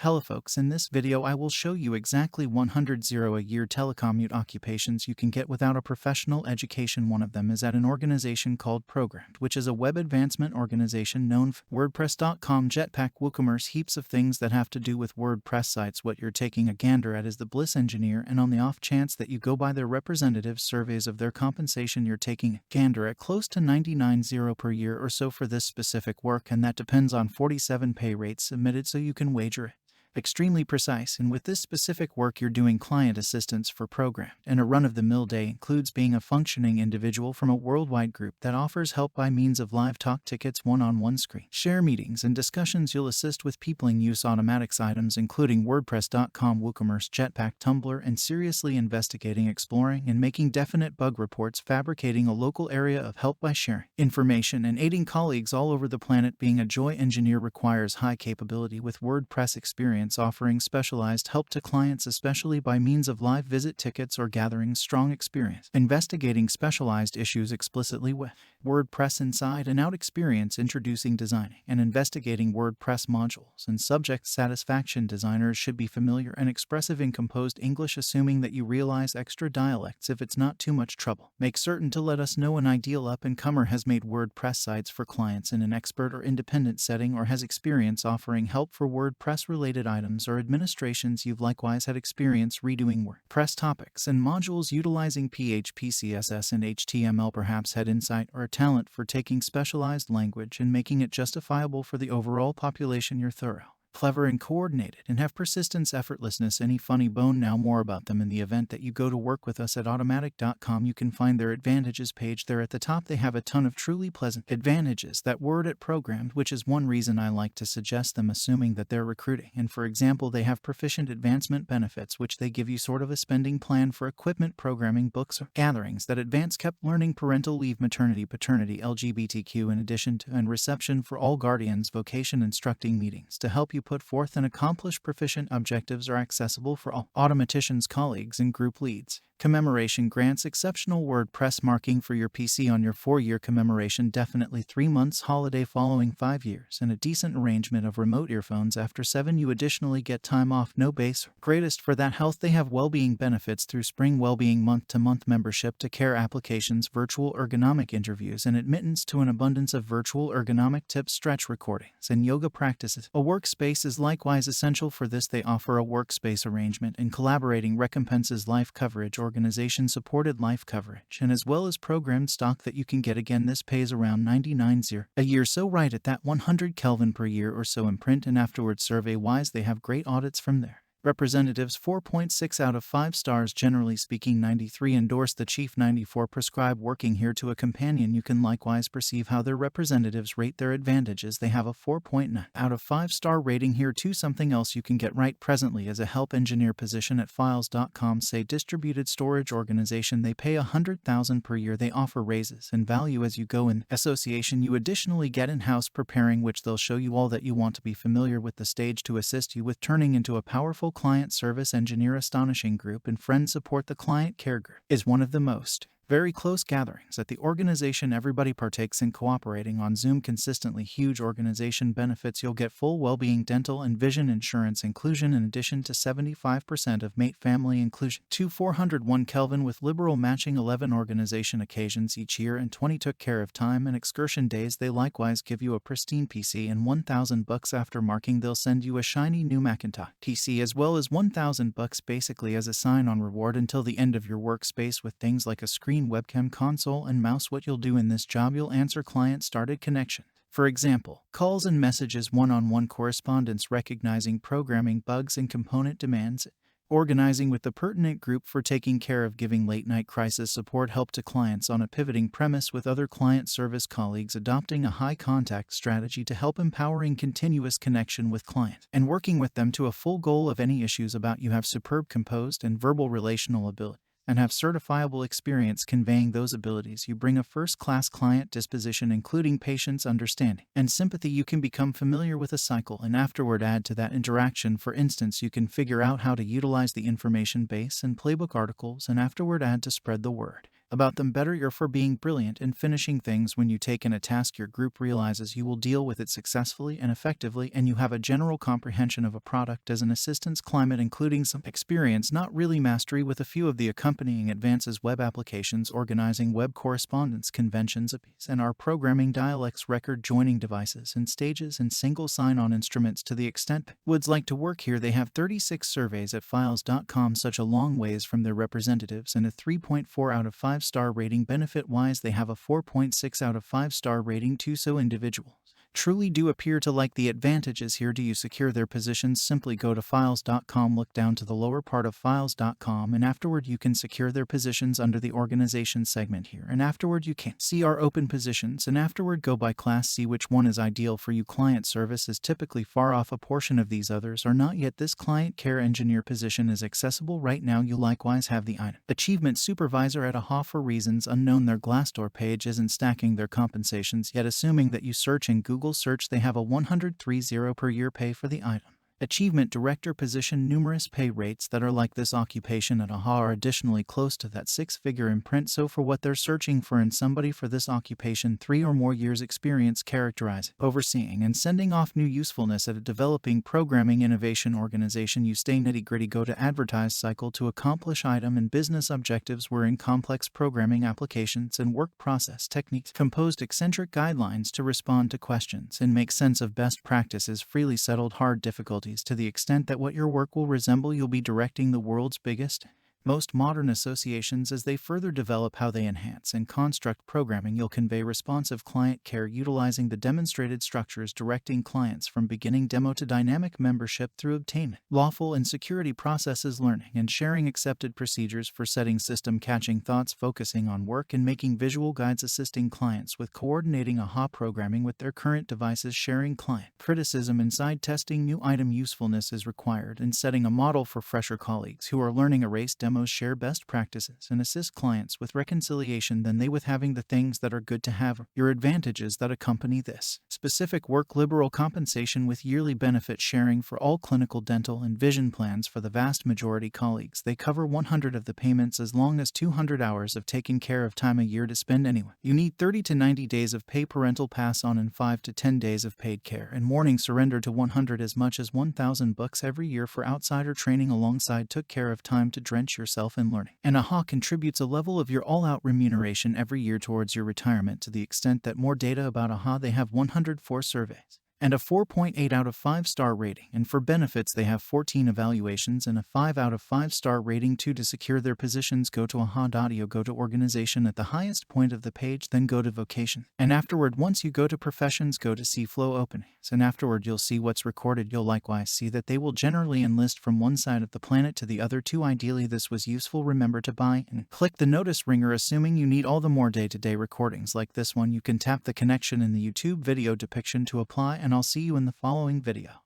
Hello folks, in this video I will show you exactly 100 a-year telecommute occupations you can get without a professional education. One of them is at an organization called Programmed, which is a web advancement organization known for WordPress.com, Jetpack, WooCommerce, heaps of things that have to do with WordPress sites. What you're taking a gander at is the Bliss engineer, and on the off chance that you go by their representative surveys of their compensation, you're taking a gander at close to 99 per year or so for this specific work, and that depends on 47 pay rates submitted, so you can wager it. Extremely precise, and with this specific work you're doing client assistance for Programmed, and a run-of-the-mill day includes being a functioning individual from a worldwide group that offers help by means of live talk tickets, one-on-one screen share meetings and discussions. You'll assist with peopling use automatics items including WordPress.com, WooCommerce, Jetpack, Tumblr, and seriously investigating, exploring, and making definite bug reports, fabricating a local area of help by sharing information and aiding colleagues all over the planet. Being a joy engineer requires high capability with WordPress experience, offering specialized help to clients especially by means of live visit tickets or gathering strong experience investigating specialized issues explicitly with WordPress inside and out experience, introducing, designing, and investigating WordPress modules and subject satisfaction. Designers should be familiar and expressive in composed English, assuming that you realize extra dialects if it's not too much trouble. Make certain to let us know an ideal up-and-comer has made WordPress sites for clients in an expert or independent setting, or has experience offering help for WordPress-related items or administrations. You've likewise had experience redoing WordPress topics and modules utilizing PHP, CSS, and HTML, perhaps had insight or a talent for taking specialized language and making it justifiable for the overall population. You're thorough, clever, and coordinated, and have persistence, effortlessness, any funny bone. Now more about them. In the event that you go to work with us at Automatic.com, you can find their advantages page there at the top. They have a ton of truly pleasant advantages. That word at Programmed, which is one reason I like to suggest them, assuming that they're recruiting. And for example, they have proficient advancement benefits, which they give you sort of a spending plan for equipment, programming, books, or gatherings that advance kept learning, parental leave, maternity, paternity, LGBTQ, in addition to, and reception for all guardians, vocation instructing meetings to help you put forth and accomplish proficient objectives are accessible for all automaticians, colleagues, and group leads. Commemoration grants exceptional WordPress marking for your PC on your 4-year commemoration, definitely 3 months holiday following 5 years, and a decent arrangement of remote earphones after 7. You additionally get time off, no base. Greatest for that health, they have well-being benefits through Spring Wellbeing month-to-month membership to care applications, virtual ergonomic interviews, and admittance to an abundance of virtual ergonomic tips, stretch recordings, and yoga practices. A workspace is likewise essential for this. They offer a workspace arrangement and collaborating recompenses, life coverage, organization-supported life coverage, and as well as Programmed stock that you can get. Again, this pays around 99 a year, so right at that 100 Kelvin per year or so in print and afterwards. Survey-wise, they have great audits from there. Representatives 4.6 out of 5 stars, generally speaking. 93 endorse the chief, 94 prescribe working here to a companion. You can likewise perceive how their representatives rate their advantages. They have a 4.9 out of 5 star rating here too. Something else you can get right presently is a help engineer position at Files.com, say distributed storage organization. They pay 100,000 per year. They offer raises and value as you go. In association, you additionally get in-house preparing, which they'll show you all that you want to be familiar with the stage to assist you with turning into a powerful client service engineer. Astonishing group and friend support. The client care group is one of the most very close gatherings at the organization. Everybody partakes in cooperating on Zoom consistently. Huge organization benefits. You'll get full well-being, dental and vision insurance inclusion, in addition to 75% of mate family inclusion. 401 Kelvin with liberal matching. 11 organization occasions each year, and 20 took care of time and excursion days. They likewise give you a pristine PC and $1,000 after marking. They'll send you a shiny new Macintosh PC as well as $1,000 basically as a sign-on reward until the end of your workspace, with things like a screen, webcam, console, and mouse. What you'll do in this job, you'll answer client-started connection. For example, calls and messages, one-on-one correspondence, recognizing programming bugs and component demands, organizing with the pertinent group for taking care of giving late-night crisis support, help to clients on a pivoting premise with other client service colleagues, adopting a high-contact strategy to help empowering continuous connection with client and working with them to a full goal of any issues about. You have superb composed and verbal relational ability and have certifiable experience conveying those abilities. You bring a first-class client disposition, including patience, understanding, and sympathy. You can become familiar with a cycle and afterward add to that interaction. For instance, you can figure out how to utilize the information base and playbook articles and afterward add to spread the word. about them better. You're for being brilliant in finishing things. When you take in a task, your group realizes you will deal with it successfully and effectively, and you have a general comprehension of a product as an assistance climate, including some experience, not really mastery, with a few of the accompanying advances: web applications, organizing web correspondence, conventions, APIs, and our programming dialects, record joining devices and stages, and single sign-on instruments. To the extent would like to work here, they have 36 surveys at files.com, such a long ways from their representatives, and a 3.4 out of 5 star rating. Benefit-wise, they have a 4.6 out of 5 star rating too, so individuals truly do appear to like the advantages here. Do you secure their positions? Simply go to files.com, look down to the lower part of files.com, and afterward you can secure their positions under the organization segment here, and afterward you can see our open positions, and afterward go by class, see which one is ideal for you. Client service is typically far off. A portion of these others are not yet. This client care engineer position is accessible right now. You likewise have the item achievement supervisor at AHA. For reasons unknown, their Glassdoor page isn't stacking their compensations yet. Assuming that you search in Google search, they have a $130 per year pay for the item achievement director position. Numerous pay rates that are like this occupation at AHA are additionally close to that six-figure imprint. So for what they're searching for in somebody for this occupation, 3 or more years experience characterizing, overseeing, and sending off new usefulness at a developing programming innovation organization. You stay nitty-gritty. Go to advertise cycle to accomplish item and business objectives. We're in complex programming applications and work process techniques, composed eccentric guidelines to respond to questions and make sense of best practices, freely settled hard difficulties. To the extent that what your work will resemble, you'll be directing the world's biggest, most modern associations as they further develop how they enhance and construct programming. You'll convey responsive client care utilizing the demonstrated structures, directing clients from beginning demo to dynamic membership through obtainment, lawful and security processes, learning and sharing accepted procedures for setting system catching thoughts, focusing on work and making visual guides, assisting clients with coordinating AHA programming with their current devices, sharing client criticism inside testing. New item usefulness is required, and setting a model for fresher colleagues who are learning. Erase demos, share best practices, and assist clients with reconciliation. Then they with having the things that are good to have. Your advantages that accompany this specific work: liberal compensation with yearly benefit sharing for all clinical, dental, and vision plans for the vast majority colleagues. They cover 100 of the payments as long as 200 hours of taken care of time a year to spend anywhere. You need 30 to 90 days of pay parental pass on and 5 to 10 days of paid care and morning surrender to 100 as much as $1,000 every year for outsider training alongside took care of time to drench yourself in learning. And AHA contributes a level of your all-out remuneration every year towards your retirement. To the extent that more data about AHA, they have 104 surveys and a 4.8 out of 5 star rating, and for benefits they have 14 evaluations and a 5 out of 5 star rating too. To secure their positions, go to aha.io, go to organization at the highest point of the page, then go to vocation, and afterward once you go to professions, go to see flow openings, and afterward you'll see what's recorded. You'll likewise see that they will generally enlist from one side of the planet to the other too. Ideally this was useful. Remember to buy and click the notice ringer. Assuming you need all the more day-to-day recordings like this one, you can tap the connection in the YouTube video depiction to apply, and I'll see you in the following video.